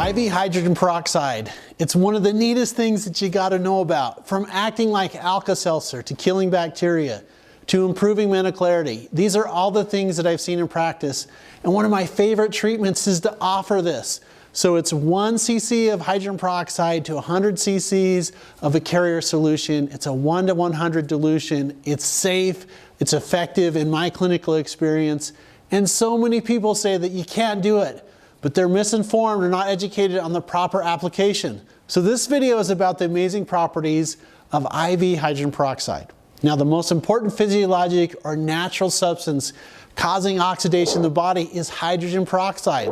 IV hydrogen peroxide. It's one of the neatest things that you gotta know about. From acting like Alka-Seltzer to killing bacteria to improving mental clarity. These are all the things that I've seen in practice. And one of my favorite treatments is to offer this. So it's 1 cc of hydrogen peroxide to 100 cc's of a carrier solution. It's a 1 to 100 dilution. It's safe, it's effective in my clinical experience. And so many people say that you can't do it, but they're misinformed or not educated on the proper application. So this video is about the amazing properties of IV hydrogen peroxide. Now, the most important physiologic or natural substance causing oxidation in the body is hydrogen peroxide.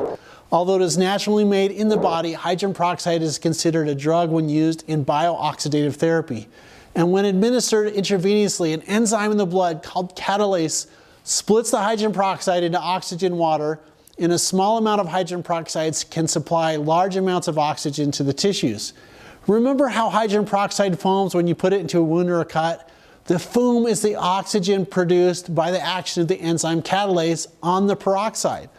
Although it is naturally made in the body, hydrogen peroxide is considered a drug when used in bio-oxidative therapy. And when administered intravenously, an enzyme in the blood called catalase splits the hydrogen peroxide into oxygen water, and a small amount of hydrogen peroxide can supply large amounts of oxygen to the tissues. Remember how hydrogen peroxide foams when you put it into a wound or a cut? The foam is the oxygen produced by the action of the enzyme catalase on the peroxide.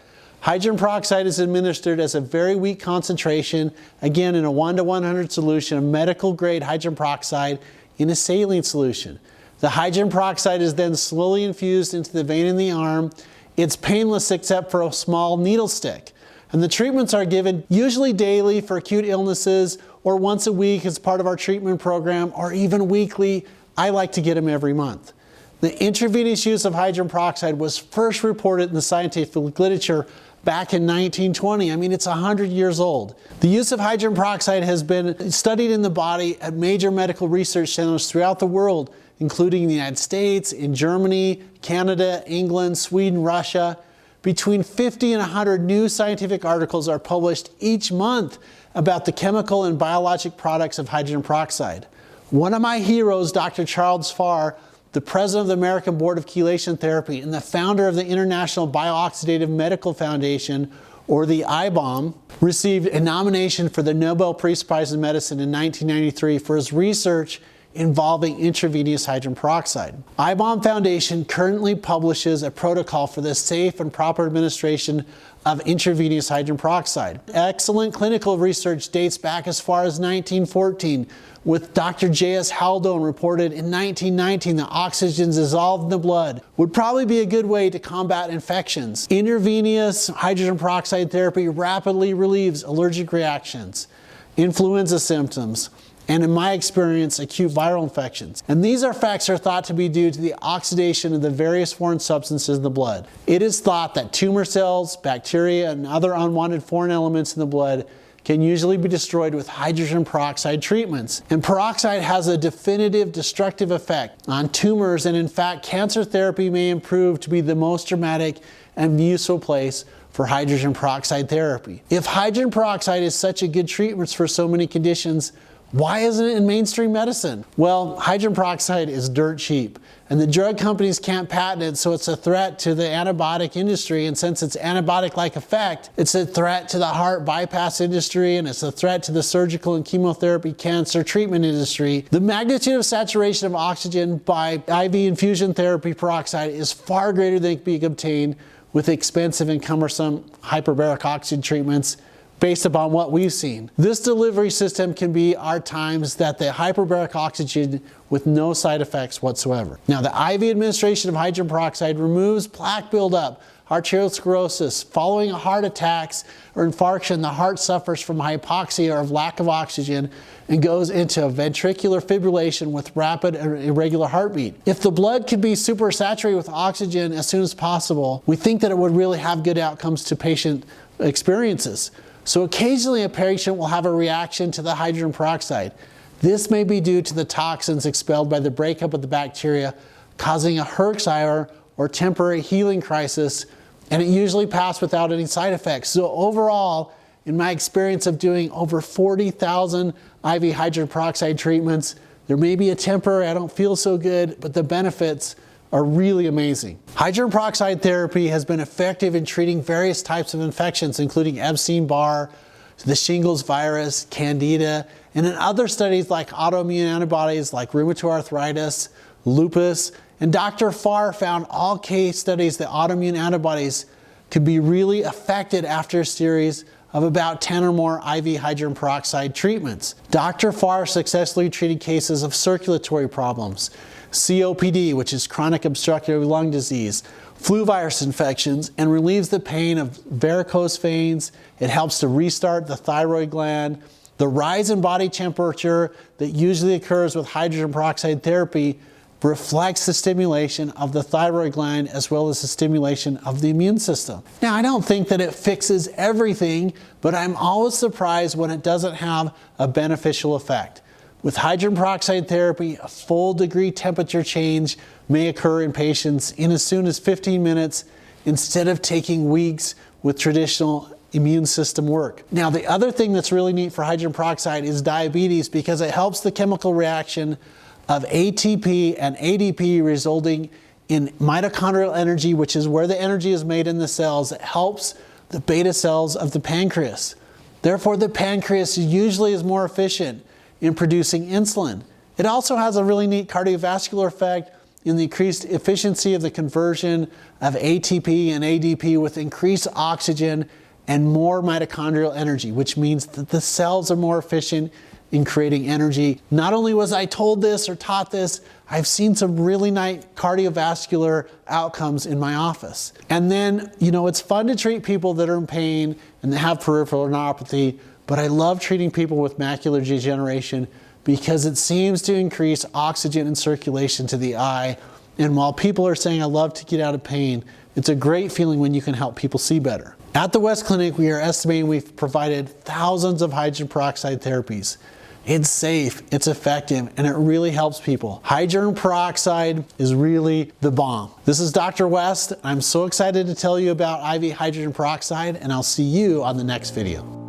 Hydrogen peroxide is administered as a very weak concentration, again in a 1 to 100 solution of medical grade hydrogen peroxide in a saline solution. The hydrogen peroxide is then slowly infused into the vein in the arm. It's painless except for a small needle stick. And the treatments are given usually daily for acute illnesses or once a week as part of our treatment program, or even weekly. I like to get them every month. The intravenous use of hydrogen peroxide was first reported in the scientific literature back in 1920. I mean, it's 100 years old. The use of hydrogen peroxide has been studied in the body at major medical research centers throughout the world, including the United States, in Germany, Canada, England, Sweden, Russia. Between 50 and 100 new scientific articles are published each month about the chemical and biologic products of hydrogen peroxide. One of my heroes, Dr. Charles Farr, the president of the American Board of Chelation Therapy and the founder of the International Bio-Oxidative Medical Foundation, or the IBOM, received a nomination for the Nobel Peace Prize in Medicine in 1993 for his research involving intravenous hydrogen peroxide. IBOM Foundation currently publishes a protocol for the safe and proper administration of intravenous hydrogen peroxide. Excellent clinical research dates back as far as 1914, with Dr. J.S. Haldane reported in 1919 that oxygen dissolved in the blood would probably be a good way to combat infections. Intravenous hydrogen peroxide therapy rapidly relieves allergic reactions, influenza symptoms, and in my experience, acute viral infections. And these effects are thought to be due to the oxidation of the various foreign substances in the blood. It is thought that tumor cells, bacteria, and other unwanted foreign elements in the blood can usually be destroyed with hydrogen peroxide treatments. And peroxide has a definitive destructive effect on tumors, and in fact, cancer therapy may improve to be the most dramatic and useful place for hydrogen peroxide therapy. If hydrogen peroxide is such a good treatment for so many conditions, why isn't it in mainstream medicine? Well, hydrogen peroxide is dirt cheap, and the drug companies can't patent it, so it's a threat to the antibiotic industry. And since it's antibiotic-like effect, it's a threat to the heart bypass industry, and it's a threat to the surgical and chemotherapy cancer treatment industry. The magnitude of saturation of oxygen by IV infusion therapy peroxide is far greater than can be obtained with expensive and cumbersome hyperbaric oxygen treatments, based upon what we've seen. This delivery system can be at times that the hyperbaric oxygen with no side effects whatsoever. Now, the IV administration of hydrogen peroxide removes plaque buildup, arteriosclerosis. Following a heart attacks or infarction, the heart suffers from hypoxia or lack of oxygen and goes into a ventricular fibrillation with rapid or irregular heartbeat. If the blood can be supersaturated with oxygen as soon as possible, we think that it would really have good outcomes to patient experiences. So occasionally a patient will have a reaction to the hydrogen peroxide. This may be due to the toxins expelled by the breakup of the bacteria, causing a Herxheimer or temporary healing crisis, and it usually passes without any side effects. So overall, in my experience of doing over 40,000 IV hydrogen peroxide treatments, there may be a temporary, I don't feel so good, but the benefits are really amazing. Hydrogen peroxide therapy has been effective in treating various types of infections, including Epstein-Barr, the shingles virus, candida, and in other studies like autoimmune antibodies like rheumatoid arthritis, lupus, and Dr. Farr found all case studies that autoimmune antibodies could be really affected after a series of about 10 or more IV hydrogen peroxide treatments. Dr. Farr successfully treated cases of circulatory problems, COPD, which is chronic obstructive lung disease, flu virus infections, and relieves the pain of varicose veins. It helps to restart the thyroid gland. The rise in body temperature that usually occurs with hydrogen peroxide therapy reflects the stimulation of the thyroid gland as well as the stimulation of the immune system. Now, I don't think that it fixes everything, but I'm always surprised when it doesn't have a beneficial effect. With hydrogen peroxide therapy, a full degree temperature change may occur in patients in as soon as 15 minutes instead of taking weeks with traditional immune system work. Now, the other thing that's really neat for hydrogen peroxide is diabetes, because it helps the chemical reaction of ATP and ADP, resulting in mitochondrial energy, which is where the energy is made in the cells. It helps the beta cells of the pancreas. Therefore, the pancreas usually is more efficient in producing insulin. It also has a really neat cardiovascular effect in the increased efficiency of the conversion of ATP and ADP with increased oxygen and more mitochondrial energy, which means that the cells are more efficient in creating energy. Not only was I told this or taught this, I've seen some really nice cardiovascular outcomes in my office. And then, it's fun to treat people that are in pain and that have peripheral neuropathy, but I love treating people with macular degeneration because it seems to increase oxygen and circulation to the eye. And while people are saying I love to get out of pain, it's a great feeling when you can help people see better. At the West Clinic, we are estimating we've provided thousands of hydrogen peroxide therapies. It's safe, it's effective, and it really helps people. Hydrogen peroxide is really the bomb. This is Dr. West. I'm so excited to tell you about IV hydrogen peroxide, and I'll see you on the next video.